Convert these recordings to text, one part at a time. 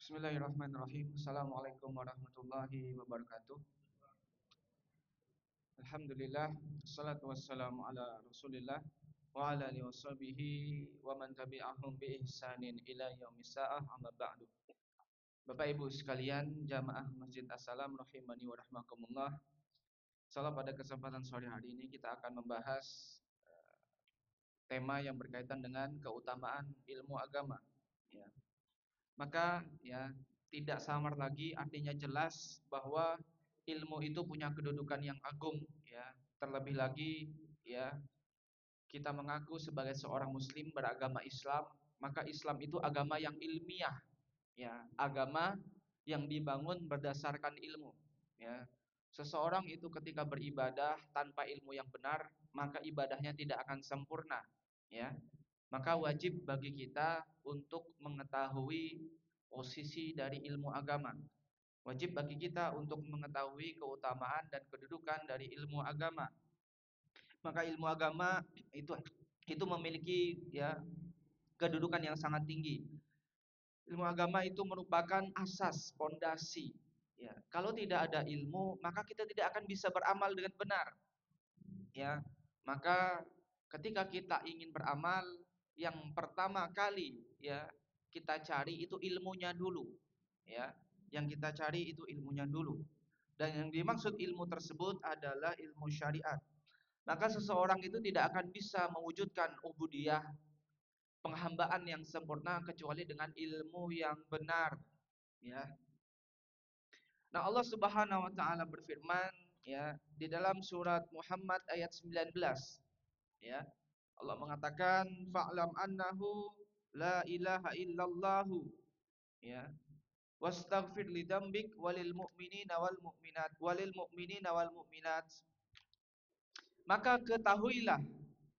Bismillahirrahmanirrahim. Assalamualaikum warahmatullahi wabarakatuh. Alhamdulillah, salatu wassalamu ala Rasulillah wa ala alihi washabihi wa man tabi'ahum bi ihsanin ila yaumis saah, amma ba'du. Bapak Ibu sekalian, jamaah Masjid As-Salam rahimani wa rahmakumullah. Insyaallah pada kesempatan sore hari ini kita akan membahas tema yang berkaitan dengan keutamaan ilmu agama, ya. Maka ya tidak samar lagi, artinya jelas bahwa ilmu itu punya kedudukan yang agung, ya. Terlebih lagi ya kita mengaku sebagai seorang muslim beragama Islam, maka Islam itu agama yang ilmiah, ya, agama yang dibangun berdasarkan ilmu, ya. Seseorang itu ketika beribadah tanpa ilmu yang benar, maka ibadahnya tidak akan sempurna, ya. Maka wajib bagi kita untuk mengetahui posisi dari ilmu agama. Wajib bagi kita untuk mengetahui keutamaan dan kedudukan dari ilmu agama. Maka ilmu agama itu memiliki ya kedudukan yang sangat tinggi. Ilmu agama itu merupakan asas, pondasi. Ya, kalau tidak ada ilmu, maka kita tidak akan bisa beramal dengan benar. Ya, maka ketika kita ingin beramal, yang pertama kali ya kita cari itu ilmunya dulu, ya. Yang kita cari itu ilmunya dulu. Dan yang dimaksud ilmu tersebut adalah ilmu syariat. Maka seseorang itu tidak akan bisa mewujudkan ubudiyah, penghambaan yang sempurna kecuali dengan ilmu yang benar, ya. Nah, Allah Subhanahu wa taala berfirman ya di dalam surat Muhammad ayat 19, ya. Allah mengatakan fa'lam annahu la ilaha illallahu, ya, wastaghfir lidzambik walil mu'minina wal mu'minat. Maka ketahuilah,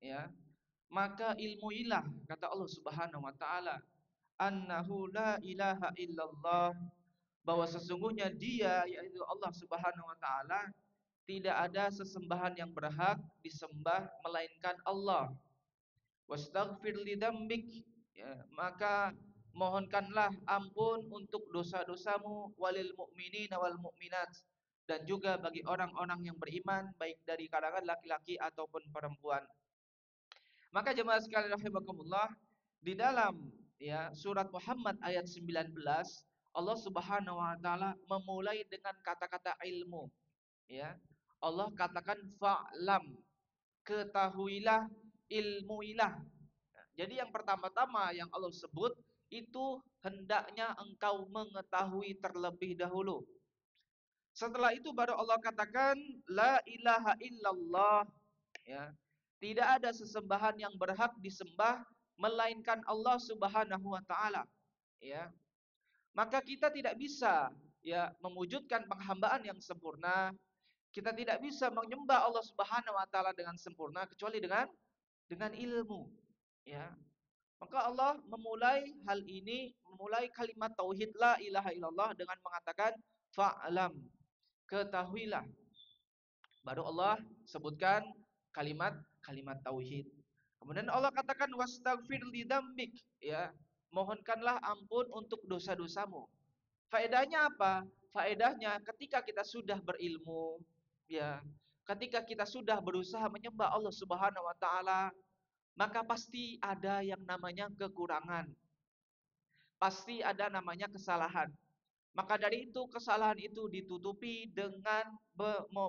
ya, maka ilmuilah, kata Allah Subhanahu wa taala, annahu la ilaha illallah, bahwa sesungguhnya Dia, yaitu Allah Subhanahu wa taala, tidak ada sesembahan yang berhak disembah melainkan Allah. Wastaghfir lidzambik, ya, maka mohonkanlah ampun untuk dosa-dosamu, walil mu'minina wal mu'minat, dan juga bagi orang-orang yang beriman baik dari kalangan laki-laki ataupun perempuan. Maka jemaah sekalian rahimakumullah, di dalam ya surat Muhammad ayat 19, Allah Subhanahu wa taala memulai dengan kata-kata ilmu, ya. Allah katakan fa'lam, ketahuilah, ilmuilah. Jadi yang pertama-tama yang Allah sebut itu hendaknya engkau mengetahui terlebih dahulu. Setelah itu baru Allah katakan la ilaha illallah, ya. Tidak ada sesembahan yang berhak disembah melainkan Allah Subhanahu wa taala, ya. Maka kita tidak bisa ya mewujudkan penghambaan yang sempurna. Kita tidak bisa menyembah Allah Subhanahu wa taala dengan sempurna kecuali dengan ilmu, ya. Maka Allah memulai hal ini, memulai kalimat tauhid la ilaha illallah dengan mengatakan fa'lam, ketahuilah. Baru Allah sebutkan kalimat tauhid. Kemudian Allah katakan wastaghfir lidzambik, ya. Mohonkanlah ampun untuk dosa-dosamu. Faedahnya apa? Faedahnya ketika kita sudah berilmu, ya, ketika kita sudah berusaha menyembah Allah Subhanahu wa taala, maka pasti ada yang namanya kekurangan. Pasti ada namanya kesalahan. Maka dari itu kesalahan itu ditutupi dengan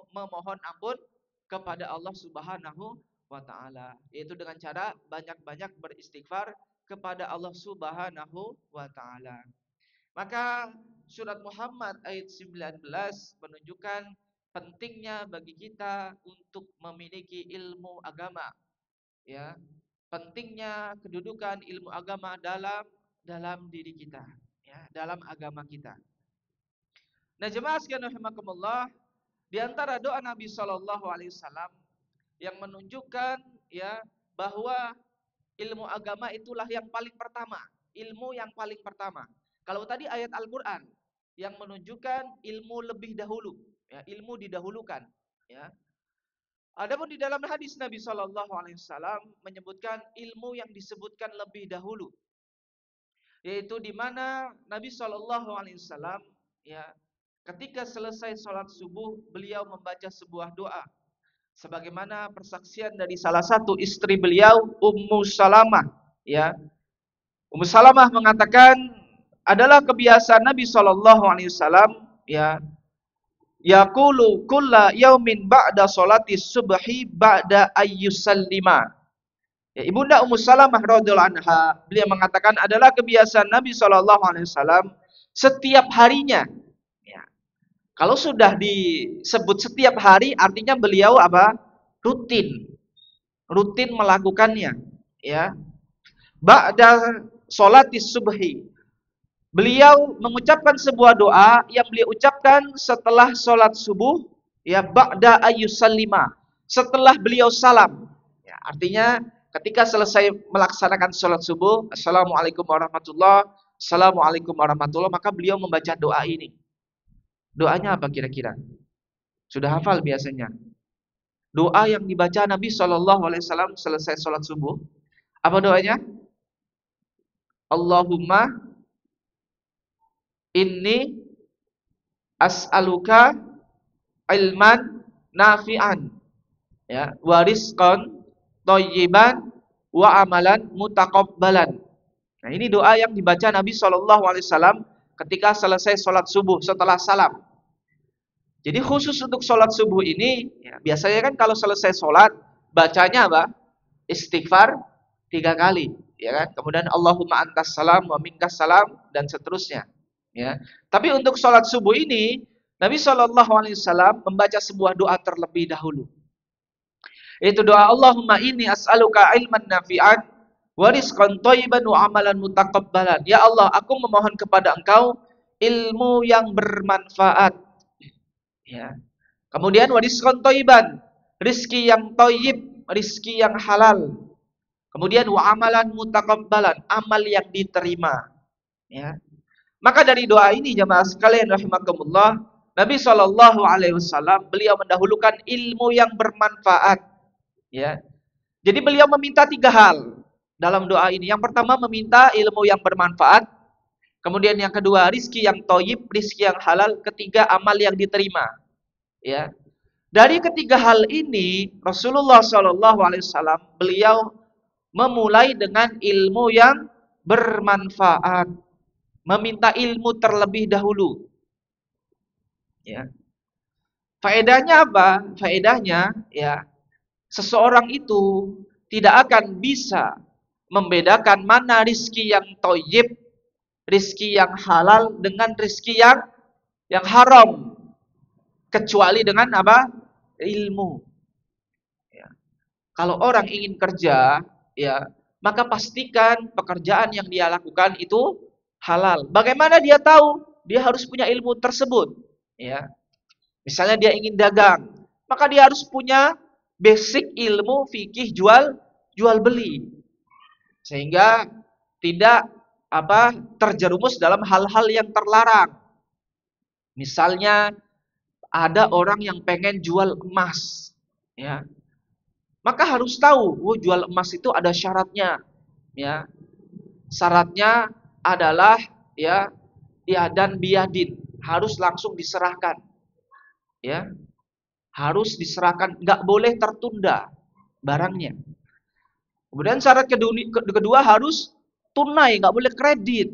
memohon ampun kepada Allah Subhanahu wa taala, yaitu dengan cara banyak-banyak beristighfar kepada Allah Subhanahu wa taala. Maka surat Muhammad ayat 19 menunjukkan pentingnya bagi kita untuk memiliki ilmu agama, ya. Pentingnya kedudukan ilmu agama dalam diri kita, ya, dalam agama kita. Nah, jemaah sekalian rahimakumullah, di antara doa Nabi Shallallahu alaihi wasallam yang menunjukkan ya bahwa ilmu agama itulah yang paling pertama, ilmu yang paling pertama. Kalau tadi ayat Al-Qur'an yang menunjukkan ilmu lebih dahulu, ya, ilmu didahulukan, ya. Adapun di dalam hadis Nabi Shallallahu Alaihi Wasallam menyebutkan ilmu yang disebutkan lebih dahulu, yaitu di mana Nabi Shallallahu Alaihi Wasallam ya ketika selesai sholat subuh beliau membaca sebuah doa, sebagaimana persaksian dari salah satu istri beliau Ummu Salamah ya. Ummu Salamah mengatakan adalah kebiasaan Nabi Shallallahu Alaihi Wasallam ya yaqulu kulla yaumin ba'da sholati subhi ba'da ayyusallima. Ya, Ibunda Ummu Salamah radhiyallahu anha beliau mengatakan adalah kebiasaan Nabi Shallallahu Alaihi Wasallam setiap harinya. Ya. Kalau sudah disebut setiap hari artinya beliau apa? Rutin melakukannya. Ya. Ba'da sholati subhi. Beliau mengucapkan sebuah doa yang beliau ucapkan setelah sholat subuh, ya ba'da ayyusallima, setelah beliau salam. Ya, artinya ketika selesai melaksanakan sholat subuh, assalamualaikum warahmatullah, assalamualaikum warahmatullah, maka beliau membaca doa ini. Doanya apa kira-kira? Sudah hafal biasanya. Doa yang dibaca Nabi SAW selesai sholat subuh. Apa doanya? Allahumma inni as'aluka ilman nafi'an ya wa rizqan thayyiban wa amalan mutaqabbalan. Nah, ini doa yang dibaca Nabi SAW ketika selesai sholat subuh setelah salam. Jadi khusus untuk sholat subuh ini ya, biasanya kan kalau selesai sholat bacanya apa? Istighfar 3 kali ya kan. Kemudian Allahumma antas salam wa minkas salam dan seterusnya. Ya, tapi untuk sholat subuh ini Nabi Shallallahu Alaihi Wasallam membaca sebuah doa terlebih dahulu. Itu doa Allahumma inni as'aluka ilman nafi'an wa rizqan thayyiban wa amalan mutaqabbalan. Ya Allah, aku memohon kepada Engkau ilmu yang bermanfaat. Ya. Kemudian wa rizqan thayyiban, rizki yang thayyib, rizki yang halal. Kemudian wa amalan mutaqabbalan, amal yang diterima. Ya. Maka dari doa ini jemaah sekalian rahimakumullah, Nabi Shallallahu Alaihi Wasallam beliau mendahulukan ilmu yang bermanfaat. Ya, jadi beliau meminta 3 hal dalam doa ini. Yang pertama meminta ilmu yang bermanfaat, kemudian yang kedua rizki yang thayyib, rizki yang halal, ketiga amal yang diterima. Ya, dari ketiga hal ini Rasulullah Shallallahu Alaihi Wasallam beliau memulai dengan ilmu yang bermanfaat. Meminta ilmu terlebih dahulu. Ya. Faedahnya apa? Faedahnya ya, seseorang itu tidak akan bisa membedakan mana rizki yang thayyib, rizki yang halal dengan rizki yang haram, kecuali dengan apa? Ilmu. Ya. Kalau orang ingin kerja, ya, maka pastikan pekerjaan yang dia lakukan itu halal. Bagaimana dia tahu? Dia harus punya ilmu tersebut. Ya. Misalnya dia ingin dagang, maka dia harus punya basic ilmu fikih jual beli, sehingga tidak terjerumus dalam hal-hal yang terlarang. Misalnya ada orang yang pengen jual emas, ya, maka harus tahu, jual emas itu ada syaratnya, ya. Syaratnya adalah ya dan biadin, harus langsung diserahkan. Ya. Harus diserahkan, nggak boleh tertunda barangnya. Kemudian syarat kedua harus tunai, nggak boleh kredit.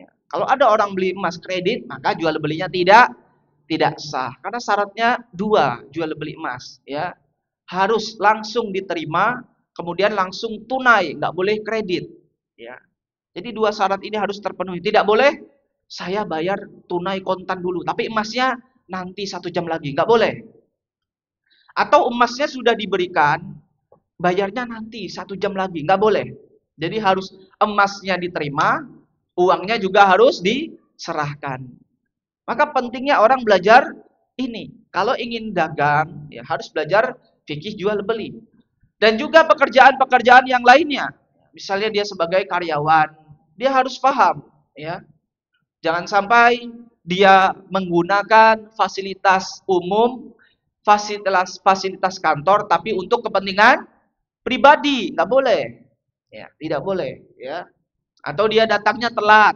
Ya. Kalau ada orang beli emas kredit, maka jual belinya tidak sah. Karena syaratnya 2, jual beli emas, ya. Harus langsung diterima, kemudian langsung tunai, nggak boleh kredit, ya. Jadi 2 syarat ini harus terpenuhi. Tidak boleh saya bayar tunai kontan dulu, tapi emasnya nanti 1 jam lagi. Nggak boleh. Atau emasnya sudah diberikan, bayarnya nanti 1 jam lagi. Nggak boleh. Jadi harus emasnya diterima, uangnya juga harus diserahkan. Maka pentingnya orang belajar ini. Kalau ingin dagang, ya harus belajar fikih jual beli. Dan juga pekerjaan-pekerjaan yang lainnya. Misalnya dia sebagai karyawan, dia harus paham, ya. Jangan sampai dia menggunakan fasilitas umum fasilitas kantor tapi untuk kepentingan pribadi, nggak boleh. Ya, tidak boleh, ya. Atau dia datangnya telat,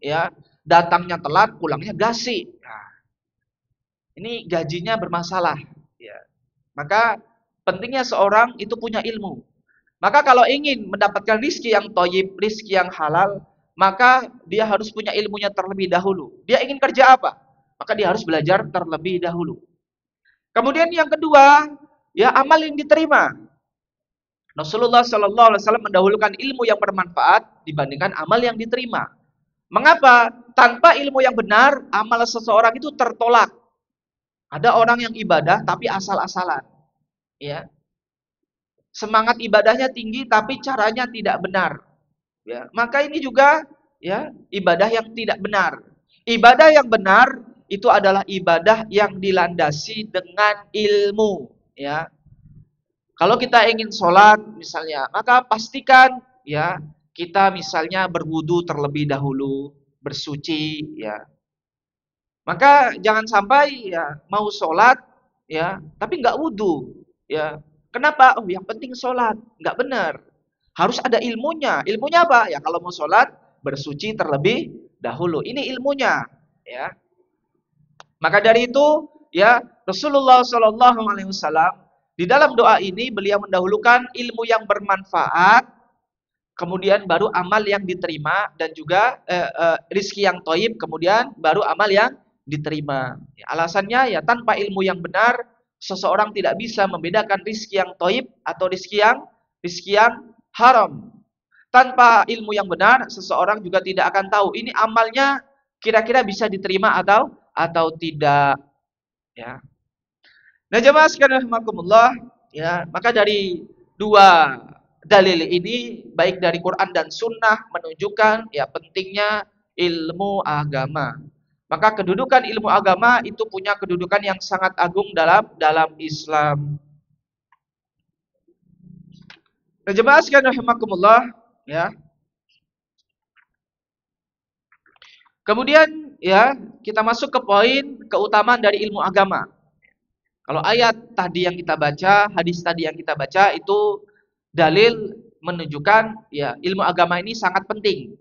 ya. Datangnya telat, pulangnya gasi. Nah, ini gajinya bermasalah, ya. Maka pentingnya seorang itu punya ilmu. Maka kalau ingin mendapatkan rizki yang thayyib, rizki yang halal, maka dia harus punya ilmunya terlebih dahulu. Dia ingin kerja apa? Maka dia harus belajar terlebih dahulu. Kemudian yang kedua, ya amal yang diterima. Rasulullah Shallallahu Alaihi Wasallam mendahulukan ilmu yang bermanfaat dibandingkan amal yang diterima. Mengapa? Tanpa ilmu yang benar, amal seseorang itu tertolak. Ada orang yang ibadah tapi asal-asalan, ya. Semangat ibadahnya tinggi tapi caranya tidak benar, ya. Maka ini juga, ya, ibadah yang tidak benar. Ibadah yang benar itu adalah ibadah yang dilandasi dengan ilmu, ya. Kalau kita ingin sholat misalnya, maka pastikan, ya, kita misalnya berwudu terlebih dahulu, bersuci, ya. Maka jangan sampai, ya, mau sholat, ya, tapi nggak wudu, ya. Kenapa? Oh, yang penting sholat, nggak benar. Harus ada ilmunya. Ilmunya apa? Ya, kalau mau sholat bersuci terlebih dahulu. Ini ilmunya, ya. Maka dari itu, ya, Rasulullah Shallallahu Alaihi Wasallam di dalam doa ini beliau mendahulukan ilmu yang bermanfaat, kemudian baru amal yang diterima, dan juga rizki yang thayyib, kemudian baru amal yang diterima. Ya, alasannya, ya, tanpa ilmu yang benar seseorang tidak bisa membedakan rizki yang thayyib atau rizki yang haram. Tanpa ilmu yang benar seseorang juga tidak akan tahu ini amalnya kira-kira bisa diterima atau tidak, ya. Nah, jemaah sekalian rahimakumullah, ya, maka dari dua dalil ini baik dari Quran dan Sunnah menunjukkan, ya, pentingnya ilmu agama. Maka kedudukan ilmu agama itu punya kedudukan yang sangat agung dalam Islam. Nah, jemaah sekalian rahimakumullah, ya. Kemudian, ya, kita masuk ke poin keutamaan dari ilmu agama. Kalau ayat tadi yang kita baca, hadis tadi yang kita baca itu dalil menunjukkan, ya, ilmu agama ini sangat penting.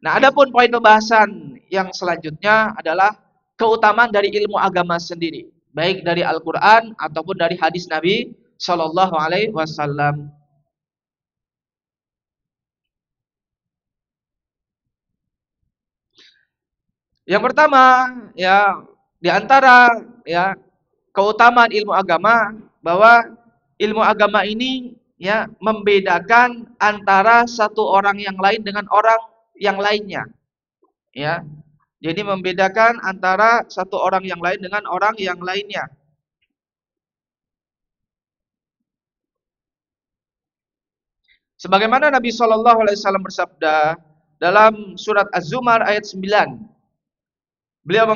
Nah, adapun poin pembahasan yang selanjutnya adalah keutamaan dari ilmu agama sendiri, baik dari Al-Qur'an ataupun dari hadis Nabi Shallallahu alaihi wasallam. Yang pertama, ya, di antara, ya, keutamaan ilmu agama bahwa ilmu agama ini, ya, membedakan antara satu orang yang lain dengan orang yang lainnya, ya. Jadi membedakan antara satu orang yang lain dengan orang yang lainnya. Sebagaimana Nabi Shallallahu Alaihi Wasallam bersabda dalam surat Az-Zumar ayat 9. Beliau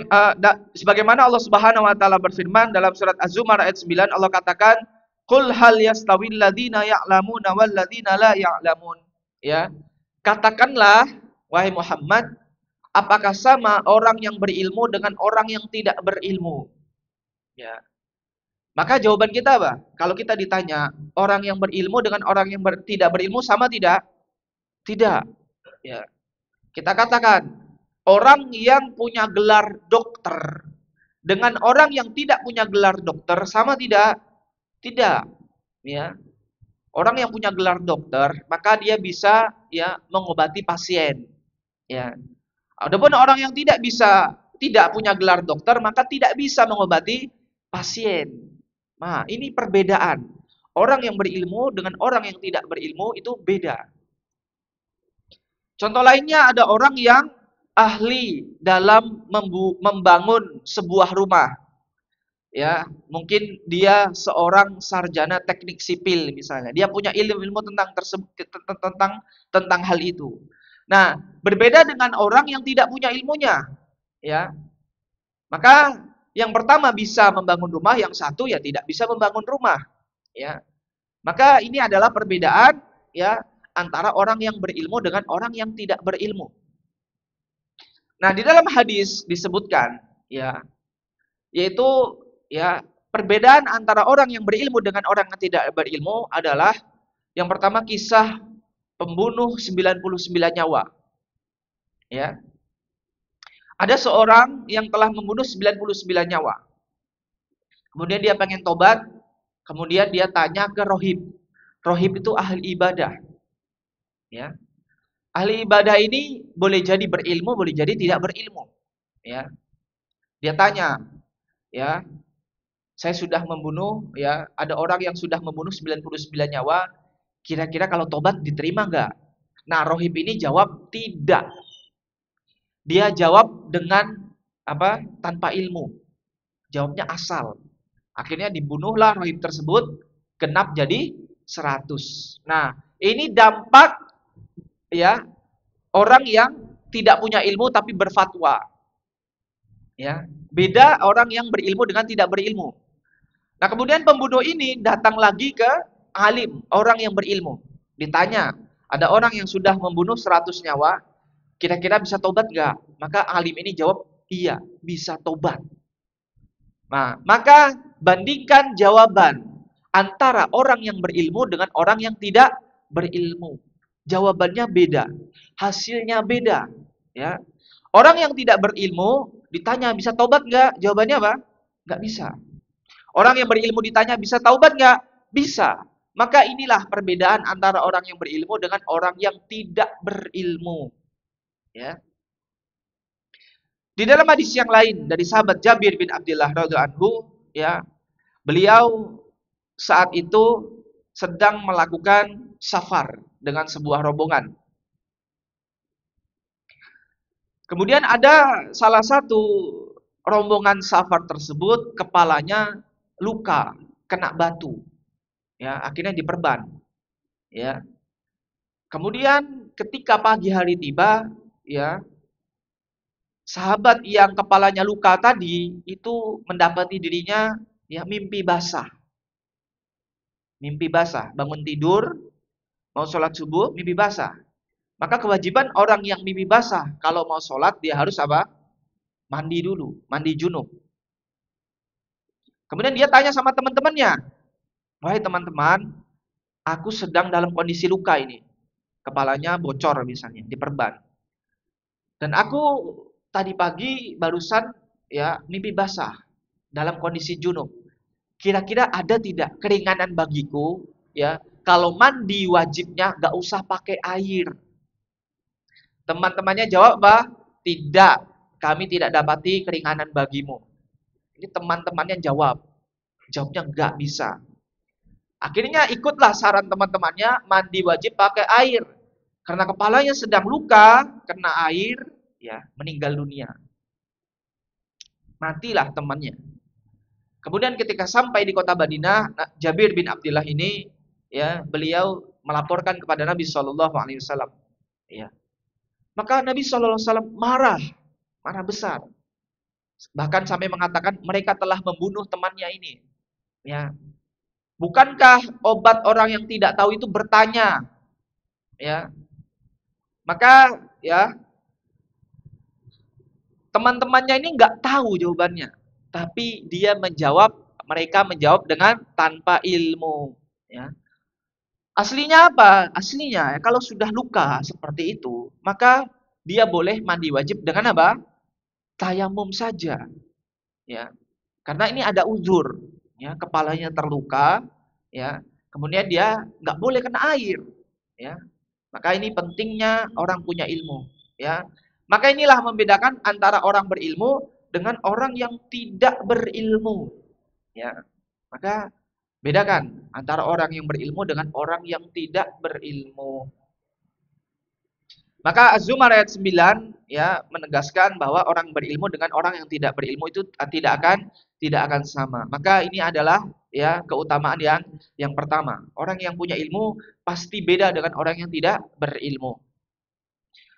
sebagaimana Allah Subhanahu wa taala berfirman dalam surat Az-Zumar ayat 9, Allah katakan, "Qul hal yastawil ladzina ya'lamuna wal ladzina la ya'lamun." Ya. Katakanlah, wahai Muhammad, apakah sama orang yang berilmu dengan orang yang tidak berilmu? Ya. Maka jawaban kita apa? Kalau kita ditanya, orang yang berilmu dengan orang yang tidak berilmu sama tidak? Tidak. Ya. Kita katakan, orang yang punya gelar dokter dengan orang yang tidak punya gelar dokter sama tidak? Tidak. Ya. Orang yang punya gelar dokter, maka dia bisa, ya, mengobati pasien. Ya. Adapun orang yang tidak punya gelar dokter, maka tidak bisa mengobati pasien. Nah, ini perbedaan. Orang yang berilmu dengan orang yang tidak berilmu itu beda. Contoh lainnya, ada orang yang ahli dalam membangun sebuah rumah. Ya, mungkin dia seorang sarjana teknik sipil misalnya. Dia punya ilmu tentang hal itu. Nah, berbeda dengan orang yang tidak punya ilmunya, ya. Maka yang pertama bisa membangun rumah, yang satu, ya, tidak bisa membangun rumah, ya. Maka ini adalah perbedaan, ya, antara orang yang berilmu dengan orang yang tidak berilmu. Nah, di dalam hadis disebutkan, ya, yaitu, ya, perbedaan antara orang yang berilmu dengan orang yang tidak berilmu adalah yang pertama kisah pembunuh 99 nyawa. Ya. Ada seorang yang telah membunuh 99 nyawa. Kemudian dia pengen tobat, kemudian dia tanya ke rohib. Rohib itu ahli ibadah. Ya. Ahli ibadah ini boleh jadi berilmu, boleh jadi tidak berilmu. Ya. Dia tanya, ya, saya sudah membunuh, ya, ada orang yang sudah membunuh 99 nyawa, kira-kira kalau tobat diterima nggak? Nah, rohib ini jawab tidak. Dia jawab dengan apa? Tanpa ilmu. Jawabnya asal. Akhirnya dibunuhlah rohib tersebut, genap jadi 100. Nah, ini dampak, ya, orang yang tidak punya ilmu tapi berfatwa. Ya, beda orang yang berilmu dengan tidak berilmu. Nah, kemudian pembunuh ini datang lagi ke alim, orang yang berilmu. Ditanya, ada orang yang sudah membunuh 100 nyawa, kira-kira bisa tobat nggak? Maka alim ini jawab, iya, bisa tobat. Nah, maka bandingkan jawaban antara orang yang berilmu dengan orang yang tidak berilmu. Jawabannya beda, hasilnya beda. Ya, orang yang tidak berilmu ditanya bisa taubat nggak? Jawabannya apa? Nggak bisa. Orang yang berilmu ditanya bisa taubat nggak? Bisa. Maka inilah perbedaan antara orang yang berilmu dengan orang yang tidak berilmu. Ya. Di dalam hadis yang lain dari sahabat Jabir bin Abdullah radhiyallahu anhu, ya, beliau saat itu sedang melakukan safar dengan sebuah rombongan. Kemudian ada salah satu rombongan safar tersebut kepalanya luka, kena batu. Ya, akhirnya diperban. Ya. Kemudian ketika pagi hari tiba, ya, sahabat yang kepalanya luka tadi itu mendapati dirinya ya mimpi basah. Mimpi basah, bangun tidur, mau sholat subuh, mimpi basah. Maka kewajiban orang yang mimpi basah kalau mau sholat dia harus apa? Mandi dulu, mandi junub. Kemudian dia tanya sama teman-temannya, wahai teman-teman, aku sedang dalam kondisi luka ini. Kepalanya bocor misalnya, diperban. Dan aku tadi pagi barusan ya mimpi basah dalam kondisi junub. Kira-kira ada tidak keringanan bagiku ya kalau mandi wajibnya gak usah pakai air? Teman-temannya jawab apa? Tidak, kami tidak dapati keringanan bagimu. Ini teman-temannya jawab. Jawabnya nggak bisa. Akhirnya ikutlah saran teman-temannya, mandi wajib pakai air. Karena kepalanya sedang luka, kena air, ya meninggal dunia. Matilah temannya. Kemudian ketika sampai di kota Madinah, Jabir bin Abdullah ini, ya beliau melaporkan kepada Nabi Shallallahu Alaihi Wasallam. Ya. Maka Nabi Shallallahu Alaihi Wasallam marah besar. Bahkan sampai mengatakan mereka telah membunuh temannya ini. Ya. Bukankah obat orang yang tidak tahu itu bertanya? Ya. Maka ya teman-temannya ini nggak tahu jawabannya, tapi mereka menjawab dengan tanpa ilmu. Ya. Aslinya apa? Aslinya kalau sudah luka seperti itu, maka dia boleh mandi wajib dengan apa? Tayamum saja. Ya. Karena ini ada uzur, ya, kepalanya terluka, ya. Kemudian dia nggak boleh kena air, ya. Maka ini pentingnya orang punya ilmu, ya. Maka inilah membedakan antara orang berilmu dengan orang yang tidak berilmu, ya. Maka bedakan antara orang yang berilmu dengan orang yang tidak berilmu. Maka Az-Zumar ayat 9 ya menegaskan bahwa orang berilmu dengan orang yang tidak berilmu itu tidak akan sama. Maka ini adalah ya keutamaan yang pertama. Orang yang punya ilmu pasti beda dengan orang yang tidak berilmu.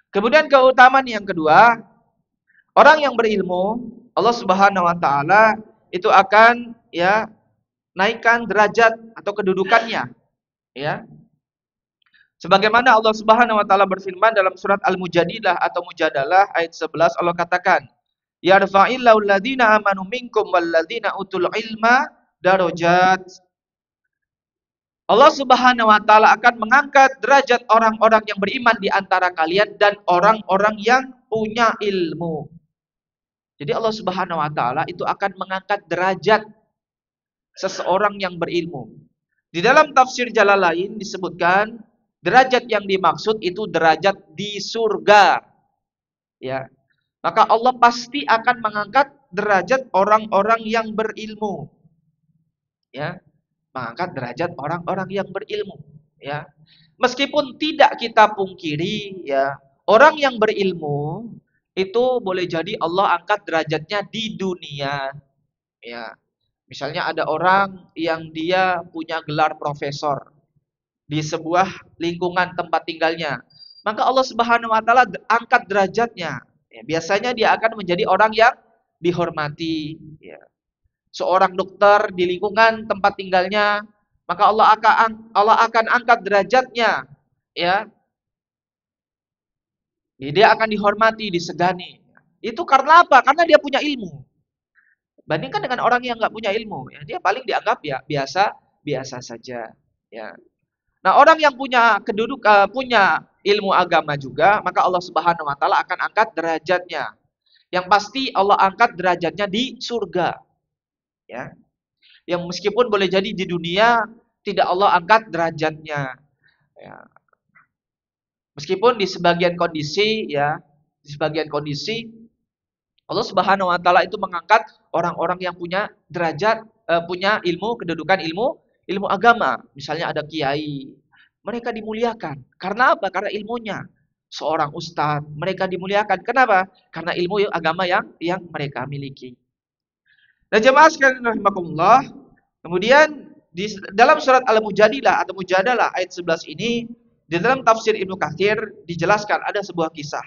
Kemudian keutamaan yang kedua, orang yang berilmu, Allah Subhanahu wa taala itu akan ya naikkan derajat atau kedudukannya, ya. Sebagaimana Allah Subhanahu wa taala berfirman dalam surat Al-Mujadilah atau Mujadalah ayat 11, Allah katakan, "Yarfa'illahu alladziina aamanu minkum walladzina utul ilma darajat. Allah Subhanahu wa taala akan mengangkat derajat orang-orang yang beriman di antara kalian dan orang-orang yang punya ilmu. Jadi Allah Subhanahu wa taala itu akan mengangkat derajat seseorang yang berilmu. Di dalam tafsir Jalalain disebutkan derajat yang dimaksud itu derajat di surga. Ya. Maka Allah pasti akan mengangkat derajat orang-orang yang berilmu. Ya, mengangkat derajat orang-orang yang berilmu, ya. Meskipun tidak kita pungkiri, ya, orang yang berilmu itu boleh jadi Allah angkat derajatnya di dunia, ya. Misalnya ada orang yang dia punya gelar profesor di sebuah lingkungan tempat tinggalnya, maka Allah Subhanahu wa taala angkat derajatnya. Ya, biasanya dia akan menjadi orang yang dihormati, ya. Seorang dokter di lingkungan tempat tinggalnya, maka Allah akan angkat derajatnya, ya. Dia akan dihormati, disegani. Itu karena apa? Karena dia punya ilmu. Bandingkan dengan orang yang nggak punya ilmu, ya, dia paling dianggap ya biasa saja, ya. Nah, orang yang punya punya ilmu agama juga, maka Allah Subhanahu wa taala akan angkat derajatnya. Yang pasti Allah angkat derajatnya di surga, ya. Yang meskipun boleh jadi di dunia tidak Allah angkat derajatnya, ya. Meskipun di sebagian kondisi, ya, di sebagian kondisi Allah Subhanahu wa taala itu mengangkat orang-orang yang punya derajat, punya ilmu, kedudukan ilmu agama. Misalnya ada kiai, mereka dimuliakan. Karena apa? Karena ilmunya. Seorang ustadz, mereka dimuliakan. Kenapa? Karena ilmu agama yang mereka miliki. Nah, jemaah sekalian rahimakumullah, kemudian di dalam surat Al-Mujadilah atau Mujadalah ayat 11 ini, di dalam tafsir Ibnu Katsir dijelaskan ada sebuah kisah.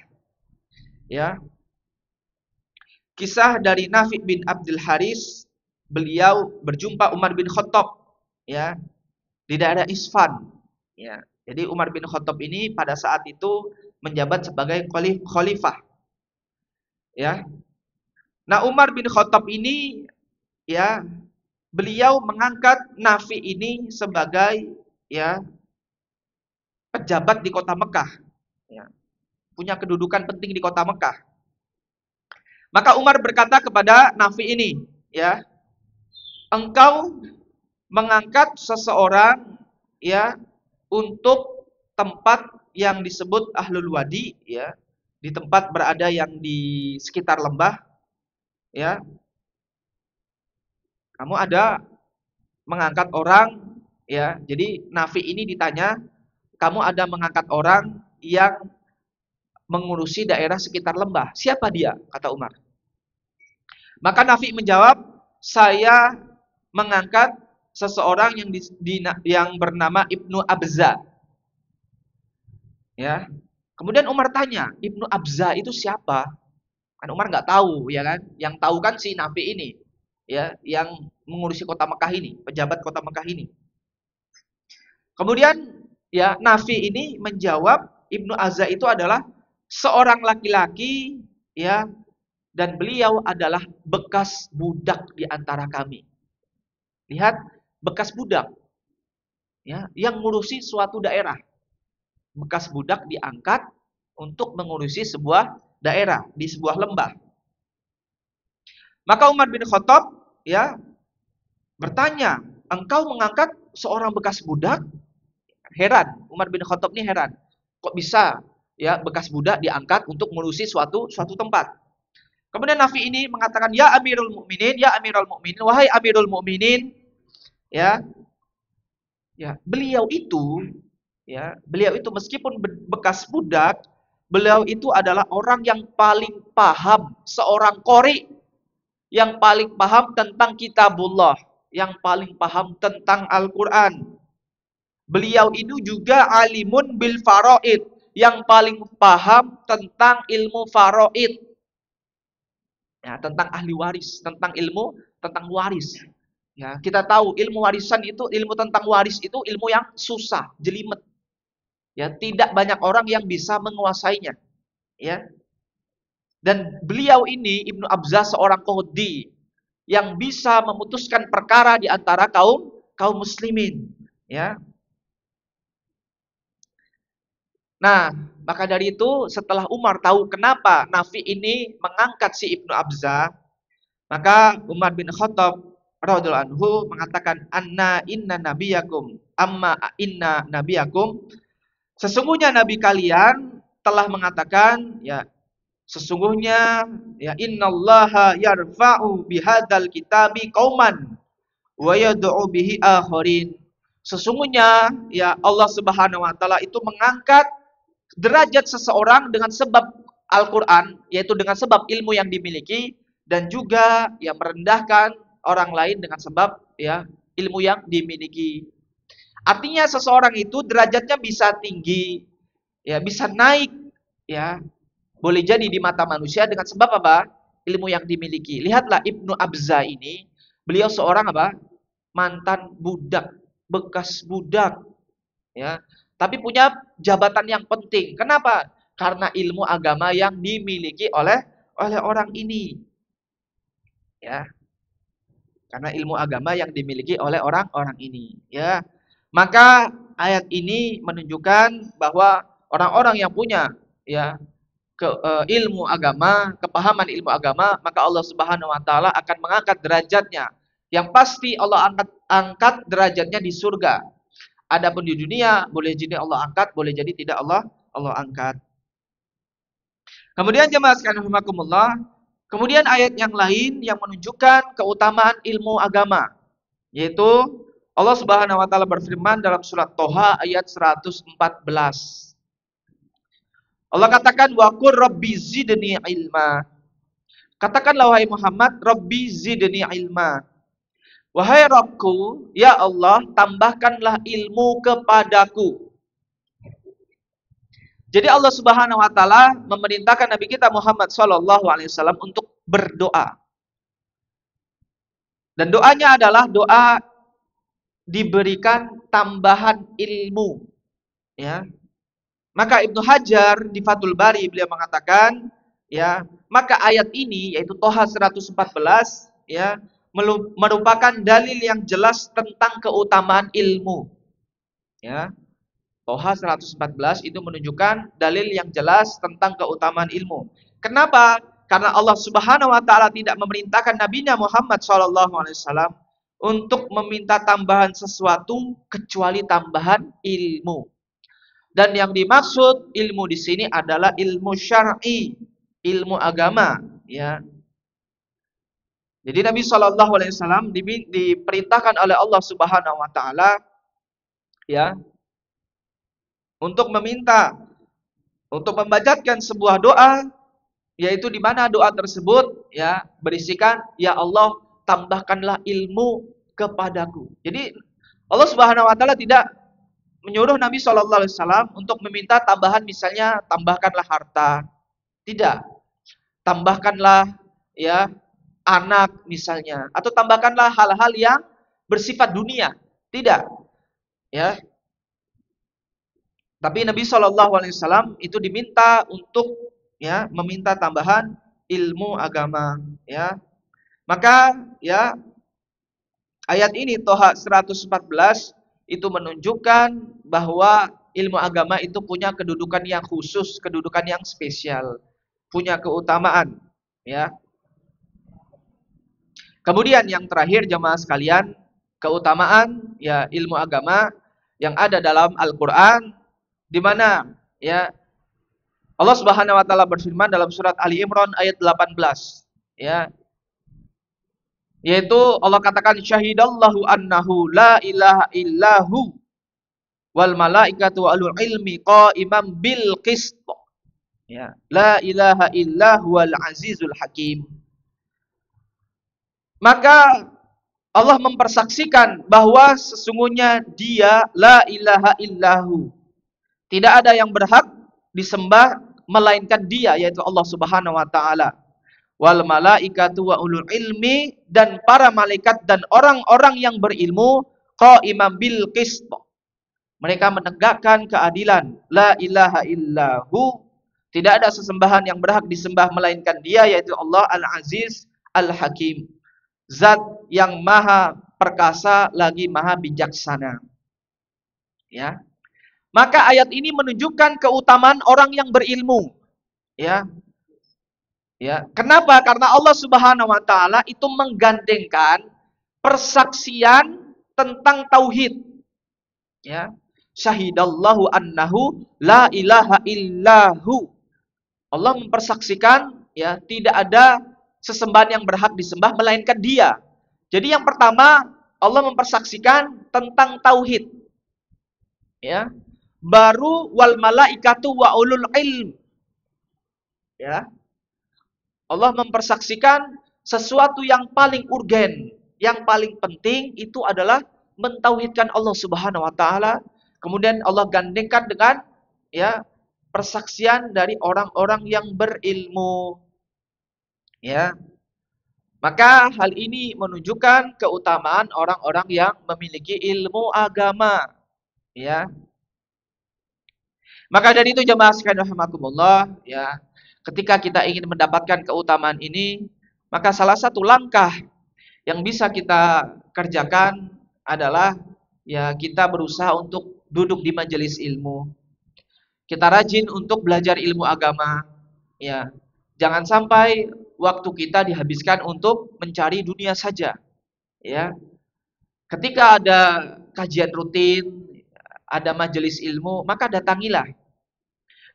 Ya. Kisah dari Nafi bin Abdul Haris, beliau berjumpa Umar bin Khattab, ya, di daerah Isfan, ya. Jadi Umar bin Khattab ini pada saat itu menjabat sebagai khalifah, ya. Nah, Umar bin Khattab ini, ya, beliau mengangkat Nafi ini sebagai, ya, pejabat di kota Mekah, ya, punya kedudukan penting di kota Mekah. Maka Umar berkata kepada Nafi ini, ya, engkau mengangkat seseorang, ya, untuk tempat yang disebut Ahlul Wadi, ya, di tempat berada yang di sekitar lembah, ya. Kamu ada mengangkat orang, ya. Jadi Nafi ini ditanya, kamu ada mengangkat orang yang mengurusi daerah sekitar lembah. Siapa dia? Kata Umar. Maka Nafi menjawab, saya mengangkat seseorang yang bernama Ibnu Abza. Ya. Kemudian Umar tanya, Ibnu Abza itu siapa? Kan Umar nggak tahu, ya kan? Yang tahu kan si Nafi ini, ya, yang mengurusi kota Mekah ini, pejabat kota Mekah ini. Kemudian, ya, Nafi ini menjawab, Ibnu Abza itu adalah seorang laki-laki, ya, dan beliau adalah bekas budak di antara kami. Lihat, bekas budak, ya, yang mengurusi suatu daerah. Bekas budak diangkat untuk mengurusi sebuah daerah di sebuah lembah. Maka Umar bin Khattab, ya, bertanya, engkau mengangkat seorang bekas budak? Heran, Umar bin Khattab ini heran. Kok bisa, ya, bekas budak diangkat untuk mengurusi suatu tempat? Kemudian Nafi ini mengatakan, ya Amirul Mukminin, ya Amirul Mukminin, wahai Amirul Mukminin, ya, ya, beliau itu meskipun bekas budak, beliau itu adalah orang yang paling paham, seorang qori yang paling paham tentang kitabullah, yang paling paham tentang Al-Qur'an. Beliau itu juga alimun bil faraid, yang paling paham tentang ilmu faraid. Ya, tentang ahli waris, tentang ilmu tentang waris. Ya, kita tahu ilmu warisan itu, ilmu tentang waris itu ilmu yang susah, jelimet. Ya, tidak banyak orang yang bisa menguasainya. Ya. Dan beliau ini Ibnu Abza seorang qadhi, yang bisa memutuskan perkara di antara kaum muslimin, ya. Nah, maka dari itu setelah Umar tahu kenapa Nafi ini mengangkat si Ibnu Abza, maka Umar bin Khattab radhiyallahu anhu mengatakan inna nabiyakum inna nabiyakum, sesungguhnya nabi kalian telah mengatakan, ya, sesungguhnya, ya, innallaha yarfa'u bihadzal kitabi qauman wa yad'u bihi akharin. Sesungguhnya, ya, Allah Subhanahu wa taala itu mengangkat derajat seseorang dengan sebab Al-Qur'an, yaitu dengan sebab ilmu yang dimiliki, dan juga, ya, merendahkan orang lain dengan sebab, ya, ilmu yang dimiliki. Artinya seseorang itu derajatnya bisa tinggi, ya, bisa naik, ya, boleh jadi di mata manusia dengan sebab apa? Ilmu yang dimiliki. Lihatlah Ibnu Abza ini, beliau seorang apa? Mantan budak, bekas budak, ya. Tapi punya jabatan yang penting. Kenapa? Karena ilmu agama yang dimiliki oleh orang ini. Ya. Karena ilmu agama yang dimiliki oleh orang-orang ini, ya. Maka ayat ini menunjukkan bahwa orang-orang yang punya, ya, ilmu agama, kepahaman ilmu agama, maka Allah Subhanahu wa taala akan mengangkat derajatnya. Yang pasti Allah angkat derajatnya di surga. Adapun di dunia boleh jadi Allah angkat, boleh jadi tidak Allah angkat. Kemudian jemaah sekalian rahimakumullah, kemudian ayat yang lain yang menunjukkan keutamaan ilmu agama, yaitu Allah Subhanahu wa taala berfirman dalam surat Toha ayat 114. Allah katakan, wa qur rabbi zidni ilma. Katakanlah wahai Muhammad, rabbi zidni ilma. Wahai Rabbku, ya Allah, tambahkanlah ilmu kepadaku. Jadi Allah Subhanahu wa taala memerintahkan Nabi kita Muhammad sallallahu alaihi wasallam untuk berdoa. Dan doanya adalah doa diberikan tambahan ilmu, ya. Maka Ibnu Hajar di Fathul Bari beliau mengatakan, ya, maka ayat ini yaitu Toha 114, ya, merupakan dalil yang jelas tentang keutamaan ilmu. Ya. Toha 114 itu menunjukkan dalil yang jelas tentang keutamaan ilmu. Kenapa? Karena Allah Subhanahu wa taala tidak memerintahkan nabinya Muhammad sallallahu alaihi wasallam untuk meminta tambahan sesuatu kecuali tambahan ilmu. Dan yang dimaksud ilmu di sini adalah ilmu syar'i, ilmu agama, ya. Jadi Nabi sallallahu alaihi wasallam diperintahkan oleh Allah Subhanahu wa taala, ya, untuk membacakan sebuah doa, yaitu di mana doa tersebut, ya, berisikan, ya Allah, tambahkanlah ilmu kepadaku. Jadi Allah Subhanahu wa taala tidak menyuruh Nabi sallallahu alaihi wasallam untuk meminta tambahan, misalnya tambahkanlah harta. Tidak. Tambahkanlah, ya, anak misalnya, atau tambahkanlah hal-hal yang bersifat dunia. Tidak. Ya. Tapi Nabi SAW itu diminta untuk, ya, meminta tambahan ilmu agama, ya. Maka, ya, ayat ini Toha 114 itu menunjukkan bahwa ilmu agama itu punya kedudukan yang khusus, kedudukan yang spesial, punya keutamaan, ya. Kemudian yang terakhir jemaah sekalian, keutamaan, ya, ilmu agama yang ada dalam Al-Qur'an, di mana, ya, Allah Subhanahu wa taala berfirman dalam surat Ali Imran ayat 18, ya. Yaitu Allah katakan, syahidallahu annahu la ilaha illahu wal malaikatu wa ulul ilmi qaiman bil qist. Ya, la ilaha illahu wal azizul hakim. Maka Allah mempersaksikan bahwa sesungguhnya Dia la ilaha illahu, tidak ada yang berhak disembah melainkan Dia, yaitu Allah Subhanahu wa taala. Wal malaikatu wa ulul ilmi, dan para malaikat dan orang-orang yang berilmu, qaiman bil qist. Mereka menegakkan keadilan. La ilaha illahu, tidak ada sesembahan yang berhak disembah melainkan Dia, yaitu Allah Al-Aziz Al-Hakim. Zat yang maha perkasa lagi maha bijaksana. Ya. Maka ayat ini menunjukkan keutamaan orang yang berilmu. Ya. Ya. Kenapa? Karena Allah Subhanahu wa taala itu menggandengkan persaksian tentang tauhid. Ya. Syahidallahu annahu la ilaha illahu. Allah mempersaksikan ya tidak ada sesembahan yang berhak disembah melainkan Dia. Jadi yang pertama Allah mempersaksikan tentang tauhid. Ya. Baru wal malaikatu wa ulul ilm. Ya. Allah mempersaksikan sesuatu yang paling urgen, yang paling penting itu adalah mentauhidkan Allah Subhanahu wa taala. Kemudian Allah gandengkan dengan ya persaksian dari orang-orang yang berilmu. Ya. Maka hal ini menunjukkan keutamaan orang-orang yang memiliki ilmu agama. Ya. Maka dari itu jemaah sekalian rahimakumullah, ya, ketika kita ingin mendapatkan keutamaan ini, maka salah satu langkah yang bisa kita kerjakan adalah ya kita berusaha untuk duduk di majelis ilmu. Kita rajin untuk belajar ilmu agama, ya. Jangan sampai waktu kita dihabiskan untuk mencari dunia saja, ya. Ketika ada kajian rutin, ada majelis ilmu, maka datangilah.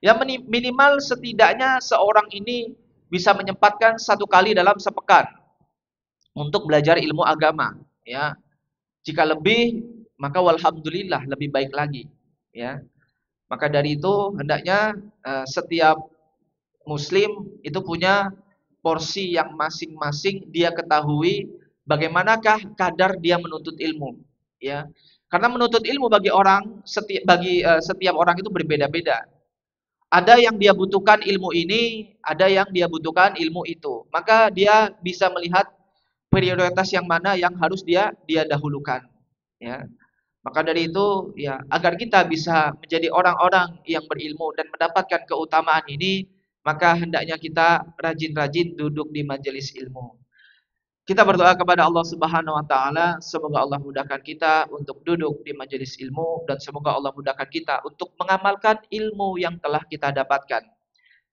Ya minimal setidaknya seorang ini bisa menyempatkan 1 kali dalam sepekan untuk belajar ilmu agama. Ya, jika lebih maka walhamdulillah lebih baik lagi. Ya, maka dari itu hendaknya setiap Muslim itu punya porsi yang masing-masing dia ketahui bagaimanakah kadar dia menuntut ilmu. Ya, karena menuntut ilmu bagi setiap orang itu berbeda-beda. Ada yang dia butuhkan ilmu ini, ada yang dia butuhkan ilmu itu. Maka dia bisa melihat prioritas yang mana yang harus dia dahulukan. Ya. Maka dari itu, ya agar kita bisa menjadi orang-orang yang berilmu dan mendapatkan keutamaan ini, maka hendaknya kita rajin-rajin duduk di majelis ilmu. Kita berdoa kepada Allah Subhanahu wa taala, semoga Allah mudahkan kita untuk duduk di majelis ilmu dan semoga Allah mudahkan kita untuk mengamalkan ilmu yang telah kita dapatkan.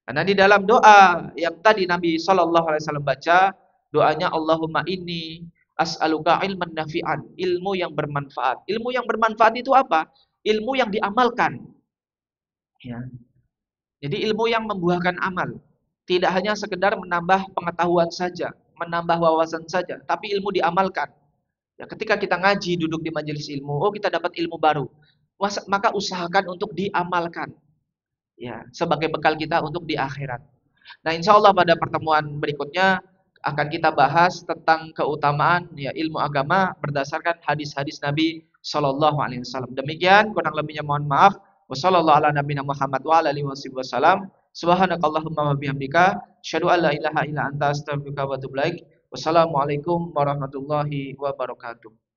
Karena di dalam doa yang tadi Nabi sallallahu alaihi wasallam baca, doanya Allahumma inni as'aluka ilman nafi'an, ilmu yang bermanfaat. Ilmu yang bermanfaat itu apa? Ilmu yang diamalkan. Ya. Jadi ilmu yang membuahkan amal. Tidak hanya sekedar menambah pengetahuan saja, menambah wawasan saja, tapi ilmu diamalkan. Ya, ketika kita ngaji, duduk di majelis ilmu, oh kita dapat ilmu baru, maka usahakan untuk diamalkan. Ya, sebagai bekal kita untuk di akhirat. Nah, insya Allah pada pertemuan berikutnya akan kita bahas tentang keutamaan ya ilmu agama berdasarkan hadis-hadis Nabi Shallallahu Alaihi Wasallam. Demikian, kurang lebihnya mohon maaf. Wassallallahu ala nabiyina Muhammad wa ala alihi wasallam. Subhanakallahumma wa bihamdika, asyhadu an la ilaha illa anta, astaghfiruka wa atubu ilaik. Wassalamualaikum warahmatullahi wabarakatuh.